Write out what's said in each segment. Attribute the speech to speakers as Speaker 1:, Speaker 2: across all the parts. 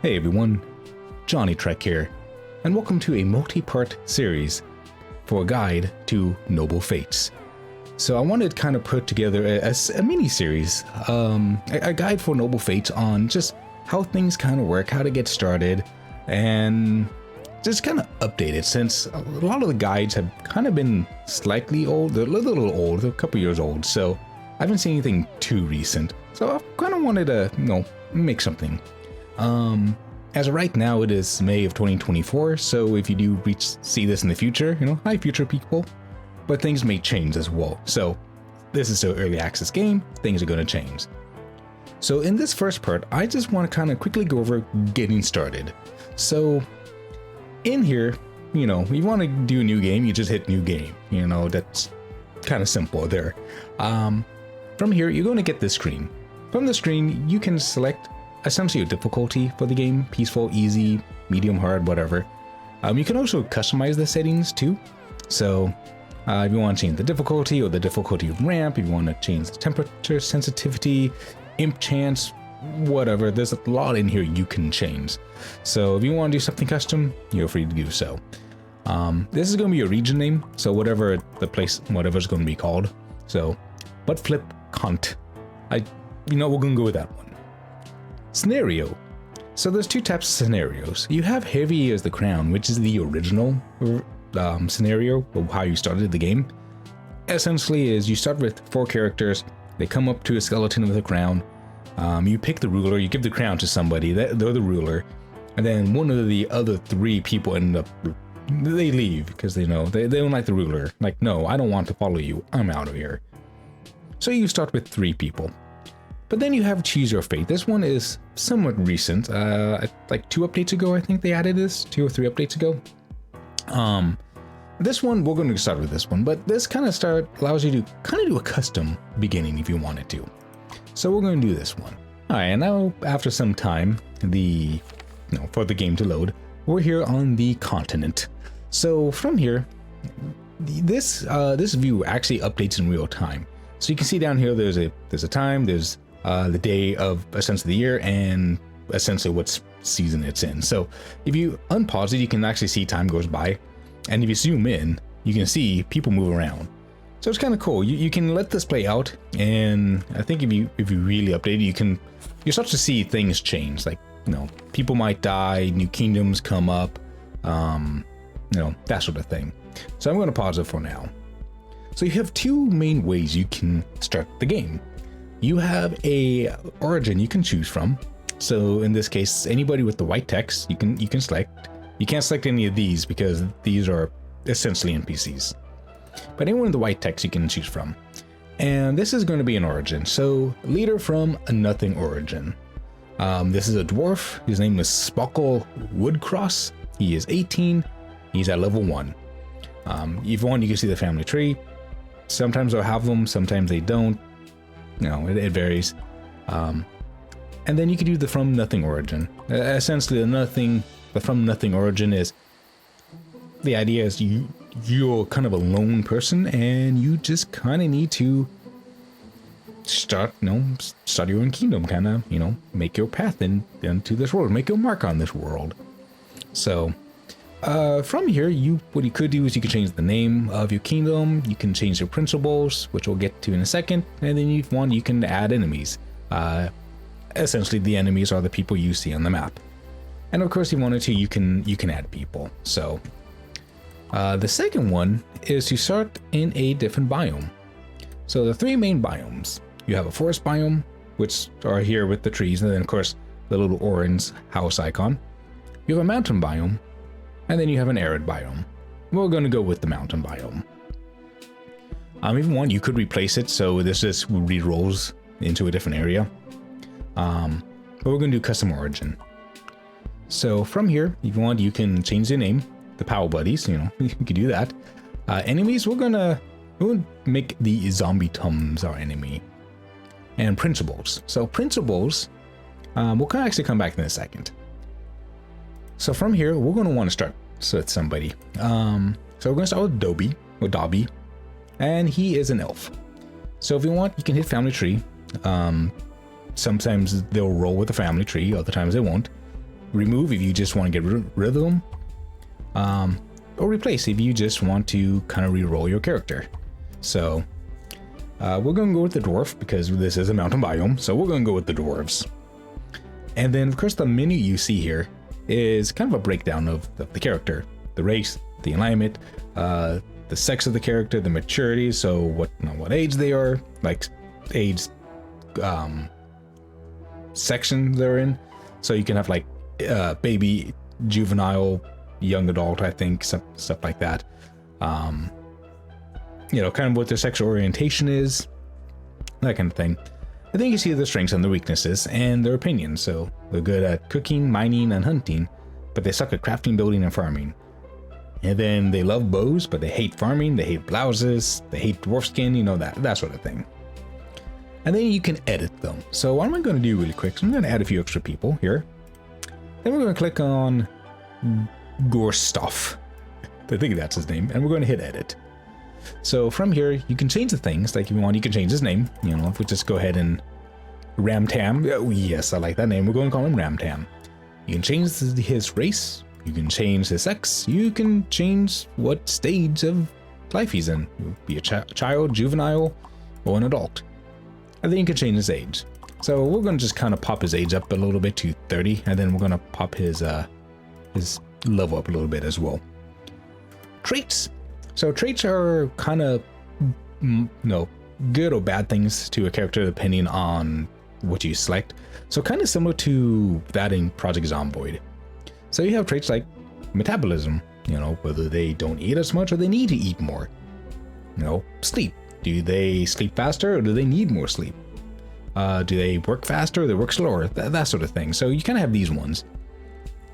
Speaker 1: Hey everyone, Johnny Trek here, and welcome to a multi-part series for a guide to Noble Fates. So I wanted to kind of put together a mini-series, a guide for Noble Fates on just how things kind of work, how to get started, and just kind of update it, since a lot of the guides have kind of been slightly old, they're a little old, they're a couple years old, so I haven't seen anything too recent. So I kind of wanted to, make something. As of right now, it is May of 2024, so if you do see this in the future, hi future people, but things may change as well. So this is still early access game, things are going to change. So in this first part, I just want to kind of quickly go over getting started. So in here, you want to do a new game, you just hit new game, that's kind of simple there. From here, you're going to get this screen. From the screen, you can select essentially a difficulty for the game: peaceful, easy, medium, hard, whatever. You can also customize the settings too. So if you want to change the difficulty or the difficulty ramp, if you want to change the temperature sensitivity, imp chance, whatever, there's a lot in here you can change. So if you want to do something custom, you're free to do so. This is going to be your region name, so whatever the place, whatever it's going to be called. So, but flip cont. we're going to go with that one. Scenario. So there's two types of scenarios. You have heavy as the crown, which is the original scenario of how you started the game. Essentially is you start with 4 characters, they come up to a skeleton with a crown, you pick the ruler, you give the crown to somebody, they're the ruler, and then one of the other 3 people end up, they leave because they know they don't like the ruler. Like, no, I don't want to follow you, I'm out of here. So you start with 3 people. But then you have Choose Your Fate. This one is somewhat recent. Like 2 updates ago, I think they added this. 2 or 3 updates ago. This one, we're going to start with this one, but this kind of allows you to kind of do a custom beginning if you wanted to. So we're going to do this one. All right, and now after some time, for the game to load, we're here on the continent. So from here, this view actually updates in real time. So you can see down here, there's a time, there's the day of essentially the year, and essentially what season it's in. So if you unpause it, you can actually see time goes by, and if you zoom in, you can see people move around. So it's kind of cool. You can let this play out, and I think if you really update it, you start to see things change. Like, people might die, new kingdoms come up, that sort of thing. So I'm going to pause it for now. So you have 2 main ways you can start the game. You have a origin you can choose from. So in this case, anybody with the white text, you can select. You can't select any of these because these are essentially NPCs. But anyone with the white text you can choose from. And this is going to be an origin. So leader from a nothing origin. This is a dwarf. His name is Sparkle Woodcross. He is 18. He's at level 1. If you want, you can see the family tree. Sometimes they'll have them, sometimes they don't. It varies. And then you could do the from nothing origin. Essentially, the from nothing origin is, the idea is you're kind of a lone person, and you just kind of need to start your own kingdom, kind of, make your path into this world, make your mark on this world. So from here, what you could do is you could change the name of your kingdom, you can change your principles, which we'll get to in a second, and then if you want, you can add enemies. Essentially, the enemies are the people you see on the map. And of course, if you wanted to, you can add people. So the second one is to start in a different biome. So the 3 main biomes. You have a forest biome, which are here with the trees, and then of course, the little orange house icon. You have a mountain biome, and then you have an arid biome. We're going to go with the mountain biome. If you want, you could replace it, so this just re-rolls into a different area. But we're going to do custom origin. So from here, if you want, you can change the name, the Power Buddies, you can do that. Enemies, we'll make the zombie tums our enemy. And principles. So principles, we'll actually come back in a second. So from here, we're going to want to start with somebody. So we're going to start with Dobby, and he is an elf. So if you want, you can hit family tree. Sometimes they'll roll with the family tree, other times they won't. remove if you just want to get rid of them, or replace if you just want to kind of re-roll your character. So we're going to go with the dwarf because this is a mountain biome, so we're going to go with the dwarves. And then of course the menu you see here is kind of a breakdown of the character, the race, the alignment, the sex of the character, the maturity, so what age they are, like age section they're in. So you can have like baby, juvenile, young adult, I think, stuff like that. You know, kind of what their sexual orientation is, that kind of thing. I think you see their strengths and their weaknesses and their opinions. So they're good at cooking, mining, and hunting, but they suck at crafting, building, and farming. And then they love bows, but they hate farming, they hate blouses, they hate dwarf skin, you know, that sort of thing. And then you can edit them. So what am I going to do really quick? So I'm going to add a few extra people here. Then we're going to click on Gorstoff. I think that's his name. And we're going to hit edit. So from here, you can change the things. Like if you want, you can change his name. You know, if we just go ahead and Ramtam. Oh, yes, I like that name. We're going to call him Ramtam. You can change his race. You can change his sex. You can change what stage of life he's in. Be a child, juvenile, or an adult. And then you can change his age. So we're going to just kind of pop his age up a little bit to 30, and then we're going to pop his level up a little bit as well. Traits. So traits are kind of, good or bad things to a character depending on what you select. So kind of similar to that in Project Zomboid. So you have traits like metabolism, whether they don't eat as much or they need to eat more. Sleep. Do they sleep faster or do they need more sleep? Do they work faster or they work slower? That sort of thing. So you kind of have these ones.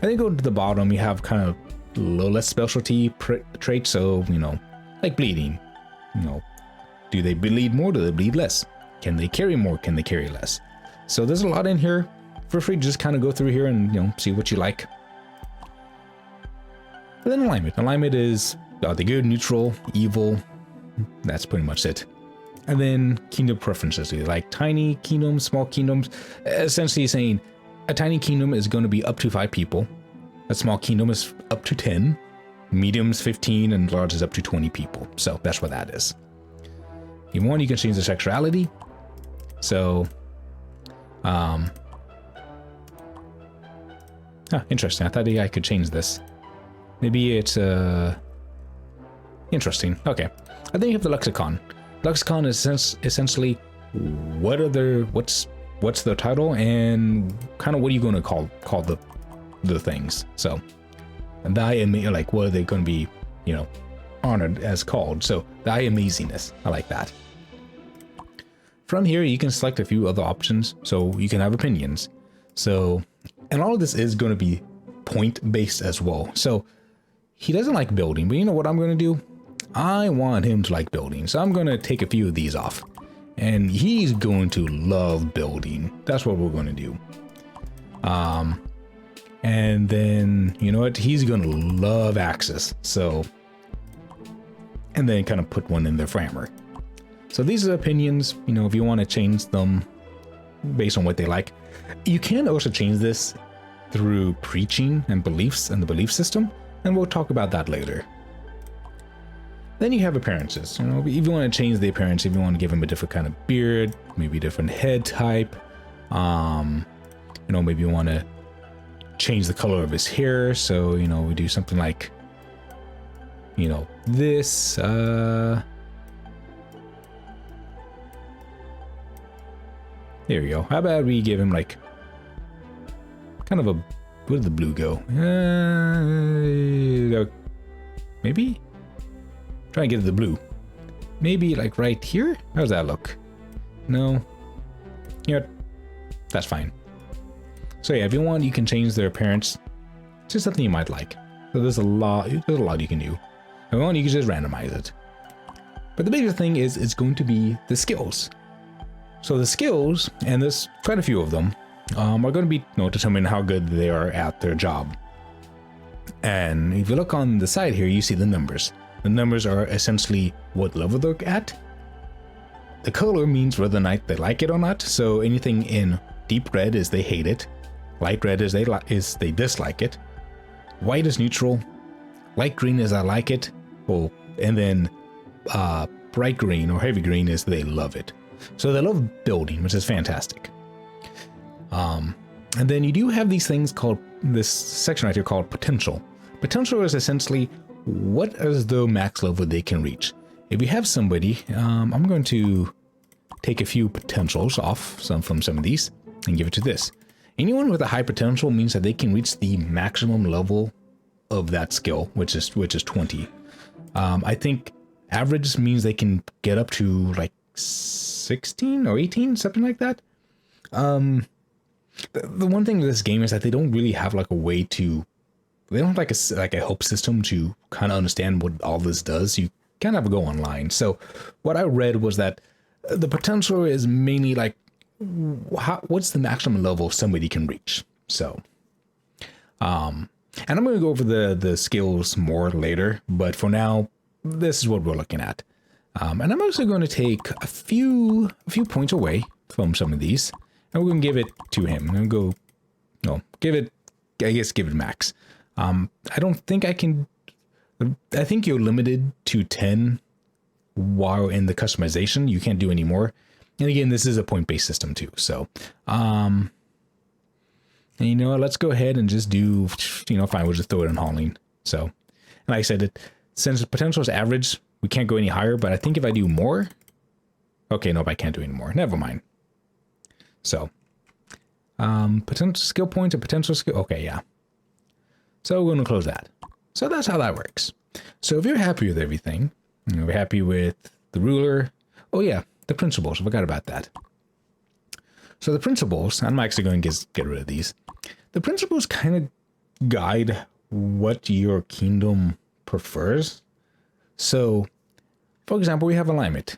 Speaker 1: And then go to the bottom, you have kind of a little less specialty traits. So, like bleeding. Do they bleed more? Do they bleed less? Can they carry more? Can they carry less? So there's a lot in here. Feel free to just kind of go through here and, see what you like. And then alignment. Alignment is the good, neutral, evil. That's pretty much it. And then kingdom preferences, like tiny kingdoms, small kingdoms, essentially saying a tiny kingdom is going to be up to 5 people. A small kingdom is up to 10, mediums 15, and large is up to 20 people. So that's what that is. If you want, you can change the sexuality. So, interesting. I thought I could change this. Maybe it's interesting. Okay. I think you have the lexicon. Lexicon is essentially what's their title and kind of what are you going to call the things. So thy like what are they going to be honored as called. So thy amazingness. I like that. From here you can select a few other options. So you can have opinions. So and all of this is going to be point based as well. So he doesn't like building, but you know what I'm going to do? I want him to like building, so I'm going to take a few of these off. And he's going to love building. That's what we're going to do. And then, you know what? He's going to love access. So, and then kind of put one in there for hammer. So these are opinions, if you want to change them based on what they like. You can also change this through preaching and beliefs and the belief system. And we'll talk about that later. Then you have appearances. If you want to change the appearance, if you want to give him a different kind of beard, maybe a different head type, maybe you want to change the color of his hair. So, we do something like, this. There we go. How about we give him like kind of a, where did the blue go? Maybe? Try and get the blue. Maybe like right here? How does that look? No. That's fine. So yeah, if you want, you can change their appearance to something you might like. So there's a lot you can do. If you want, you can just randomize it. But the biggest thing is it's going to be the skills. So the skills, and there's quite a few of them, are going to be determine how good they are at their job. And if you look on the side here, you see the numbers. The numbers are essentially what level they're at. The color means whether or not they like it or not. So anything in deep red is they hate it. Light red is they dislike it. White is neutral. Light green is I like it. Oh, and then bright green or heavy green is they love it. So they love building, which is fantastic. And then you do have these things called, this section right here called potential. Potential is essentially what is the max level they can reach. If you have somebody, I'm going to take a few potentials off from some of these and give it to this. Anyone with a high potential means that they can reach the maximum level of that skill, which is 20. I think average means they can get up to like 16 or 18, something like that. The one thing with this game is that they don't really have like a way to, they don't have like a help system to kind of understand what all this does. You kind of have to go online. So what I read was that the potential is mainly like, what's the maximum level somebody can reach? So, and I'm going to go over the skills more later, but for now, this is what we're looking at. And I'm also going to take a few points away from some of these, and we're going to give it to him. I'm going to go, no, give it max. I don't think I can, I think you're limited to 10 while in the customization. You can't do any more. And again, this is a point-based system too. So, and you know what, let's go ahead and just do, fine, we'll just throw it in hauling. So, and like I said, since the potential is average, we can't go any higher, but I think if I do more, okay, nope, I can't do any more. Never mind. So, potential skill points and potential skill. Okay, yeah. So we're going to close that. So that's how that works. So if you're happy with everything, we're happy with the ruler. Oh yeah, the principles. I forgot about that. So the principles, I'm actually going to get rid of these. The principles kind of guide what your kingdom prefers. So, for example, we have alignment.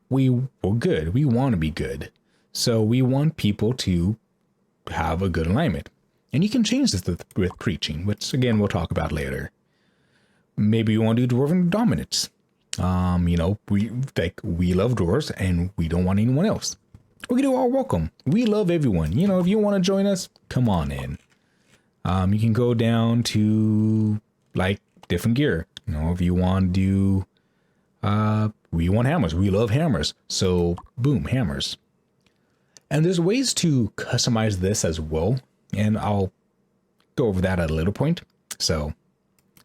Speaker 1: We're good. We want to be good. So we want people to have a good alignment. And you can change this with preaching, which again, we'll talk about later. Maybe you want to do dwarven dominance. We love dwarves and we don't want anyone else. We can do all welcome. We love everyone. If you want to join us, come on in. You can go down to like different gear. If you want to do, we want hammers. We love hammers. So boom, hammers. And there's ways to customize this as well. And I'll go over that at a later point. So,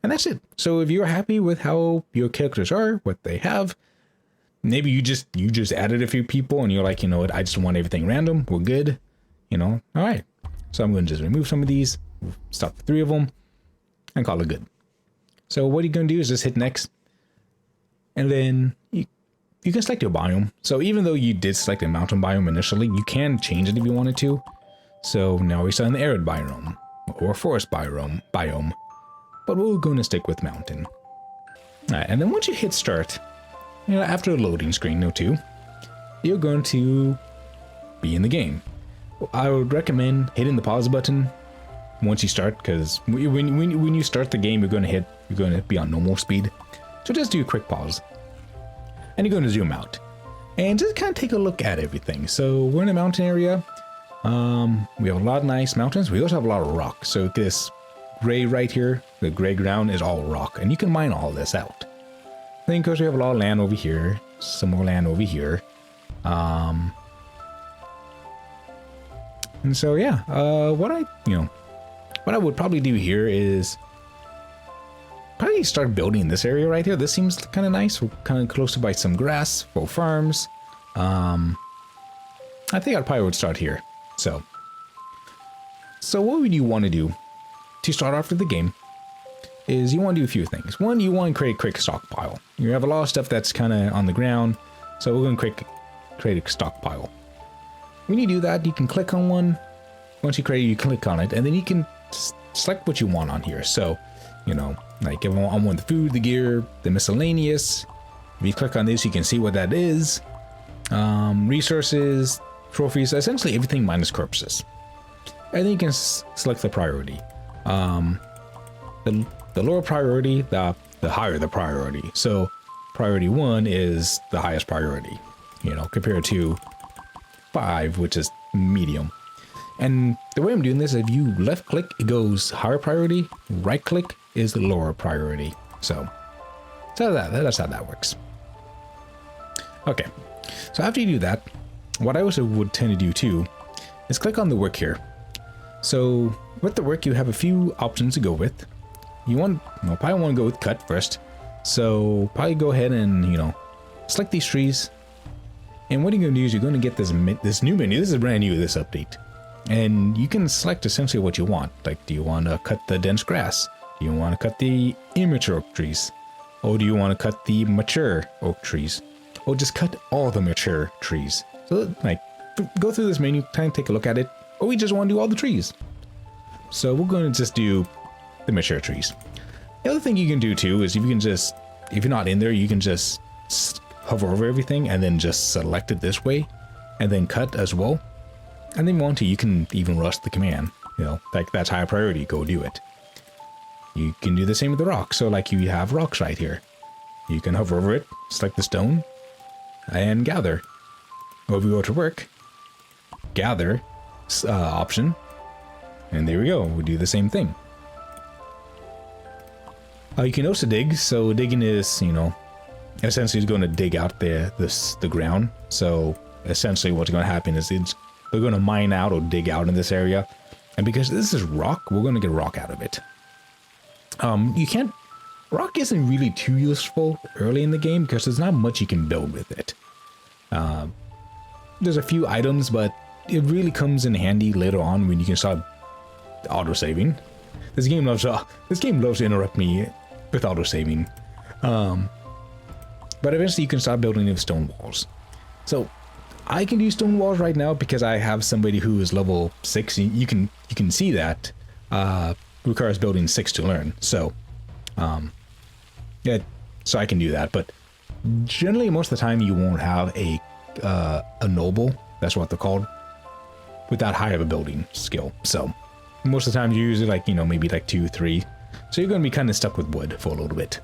Speaker 1: and that's it. So if you're happy with how your characters are, what they have, maybe you just added a few people and you're like, you know what, I just want everything random. We're good. All right. So I'm going to just remove some of these, stop the 3 of them and call it good. So what you're going to do is just hit next. And then you can select your biome. So even though you did select a mountain biome initially, you can change it if you wanted to. So now we're starting the arid biome or forest biome, but we're going to stick with mountain. All right, and then once you hit start, after a loading screen too, you're going to be in the game. I would recommend hitting the pause button once you start, because when you start the game, you're going to be on normal speed. So just do a quick pause, and you're going to zoom out and just kind of take a look at everything. So we're in a mountain area. We have a lot of nice mountains. We also have a lot of rock. So this gray right here, the gray ground is all rock, and you can mine all this out. Then of course we have a lot of land over here, some more land over here. And so yeah, what I would probably do here is probably start building this area right here. This seems kind of nice. We're kind of close to by some grass for farms. I think I probably would start here. So what would you want to do to start off with the game is you want to do a few things. One, you want to create a quick stockpile. You have a lot of stuff that's kind of on the ground, so we're going to create a stockpile. When you do that, you can click on one. Once you create it, you click on it, and then you can select what you want on here. So, like if I want the food, the gear, the miscellaneous. If you click on this, you can see what that is. Resources, trophies, essentially everything minus corpses. And then you can select the priority. The lower priority, the higher the priority. So priority 1 is the highest priority, compared to 5, which is medium. And the way I'm doing this, if you left click, it goes higher priority, right click is the lower priority. So that's how that works. Okay, so after you do that, what I also would tend to do too is click on the work here. So with the work, you have a few options to go with. Probably want to go with cut first. So probably go ahead and, select these trees. And what you're going to do is you're going to get this new menu. This is brand new, this update. And you can select essentially what you want. Like, do you want to cut the dense grass? Do you want to cut the immature oak trees? Or do you want to cut the mature oak trees? Or just cut all the mature trees? So, like, go through this menu, kind of take a look at it. Or we just want to do all the trees. So we're going to just do the mature trees. The other thing you can do too is if you're not in there, you can just hover over everything and then just select it this way and then cut as well. And then if you want to, you can even rush the command, like that's high priority, go do it. You can do the same with the rock. So like you have rocks right here. You can hover over it, select the stone and gather. Or if we go to work, gather option. And there we go. We do the same thing. You can also dig. So digging is, essentially is going to dig out the ground. So essentially what's going to happen is they're going to mine out or dig out in this area. And because this is rock, we're going to get rock out of it. Rock isn't really too useful early in the game because there's not much you can build with it. There's a few items, but it really comes in handy later on when you can start auto-saving. This game loves to interrupt me with auto-saving. But eventually you can start building new stone walls. So I can do stone walls right now because I have somebody who is level 6. You can see that requires building 6 to learn. So so I can do that. But generally most of the time you won't have a noble, that's what they're called, with that high of a building skill. So most of the time you use it like, maybe like 2, 3. So you're going to be kind of stuck with wood for a little bit.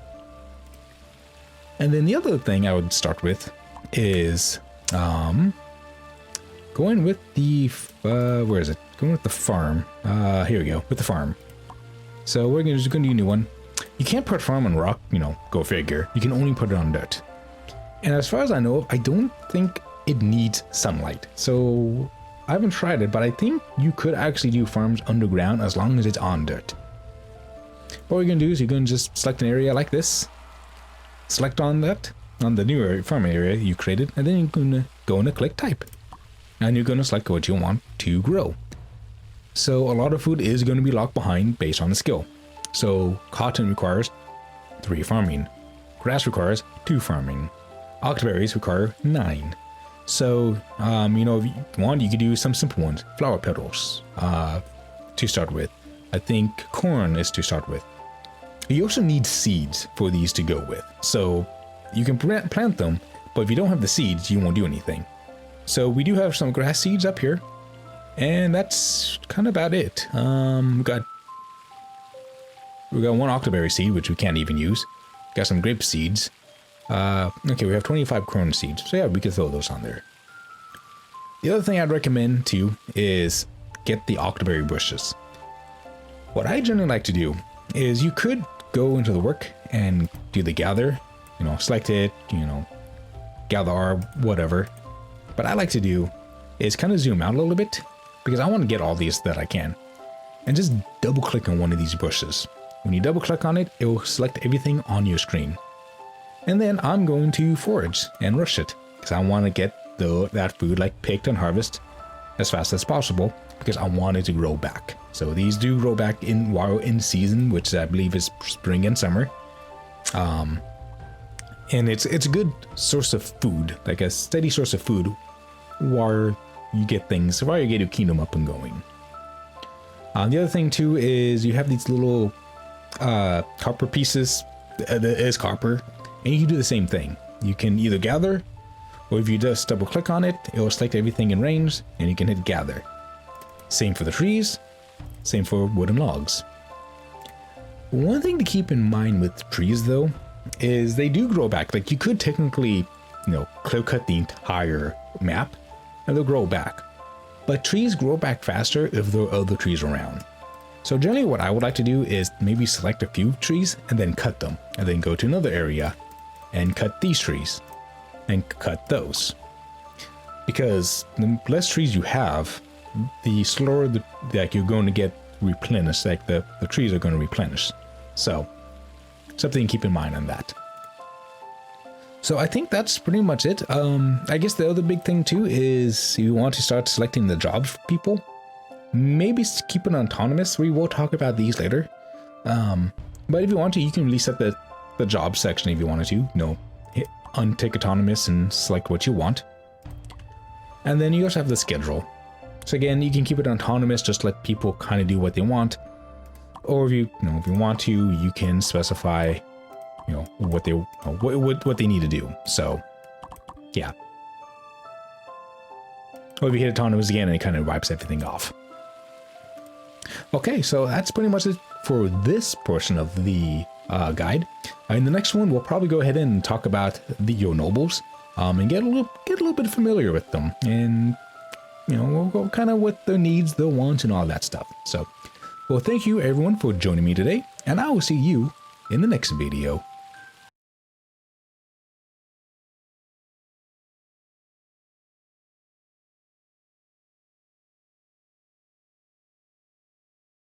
Speaker 1: And then the other thing I would start with is going with the, where is it? Going with the farm. Here we go, with the farm. So we're just going to do a new one. You can't put farm on rock, go figure. You can only put it on dirt. And as far as I know, I don't think it needs sunlight. So I haven't tried it, but I think you could actually do farms underground as long as it's on dirt. What we're going to do is you're going to just select an area like this. Select on that, on the new area, farm area you created, and then you're going to go into click type. And you're going to select what you want to grow. So a lot of food is going to be locked behind based on the skill. So cotton requires 3 farming. Grass requires 2 farming. Octoberries require 9. So, if you want, you could do some simple ones. Flower petals to start with. I think corn is to start with. You also need seeds for these to go with. So you can plant them, but if you don't have the seeds, you won't do anything. So we do have some grass seeds up here. And that's kind of about it. We got 1 octoberry seed, which we can't even use. Got some grape seeds. Okay, we have 25 corn seeds. So yeah, we can throw those on there. The other thing I'd recommend too is get the octoberry bushes. What I generally like to do is you could go into the work and do the gather, select it, gather R, whatever. But I like to do is kind of zoom out a little bit because I want to get all these that I can. And just double click on one of these bushes. When you double click on it, it will select everything on your screen. And then I'm going to forage and rush it because I want to get that food like picked and harvest as fast as possible because I want it to grow back. So these do grow back while in season, which I believe is spring and summer. And it's a good source of food, like a steady source of food while you get your kingdom up and going. The other thing too is you have these little copper pieces. That is copper. And you can do the same thing. You can either gather, or if you just double click on it, it will select everything in range, and you can hit gather. Same for the trees, same for wooden logs. One thing to keep in mind with trees though, is they do grow back. Like you could technically, clear cut the entire map, and they'll grow back. but trees grow back faster if there are other trees around. So generally what I would like to do is maybe select a few trees and then cut them, and then go to another area and cut these trees and cut those. Because the less trees you have, the slower like you're going to get replenished, like the trees are going to replenish. So something to keep in mind on that. So I think that's pretty much it. I guess the other big thing too is you want to start selecting the jobs for people. Maybe keep it autonomous. We will talk about these later. But if you want to, you can reset the job section if you wanted to. Hit untick autonomous and select what you want. And then you also have the schedule. So again, you can keep it autonomous, just let people kind of do what they want. Or if you want to, you can specify, what they need to do. So, yeah. Or if you hit autonomous again, it kind of wipes everything off. Okay, so that's pretty much it for this portion of the guide. In the next one, we'll probably go ahead and talk about your nobles, and get a little bit familiar with them, and we'll go kind of with their needs, their wants, and all that stuff. So, well, thank you everyone for joining me today, and I will see you in the next video.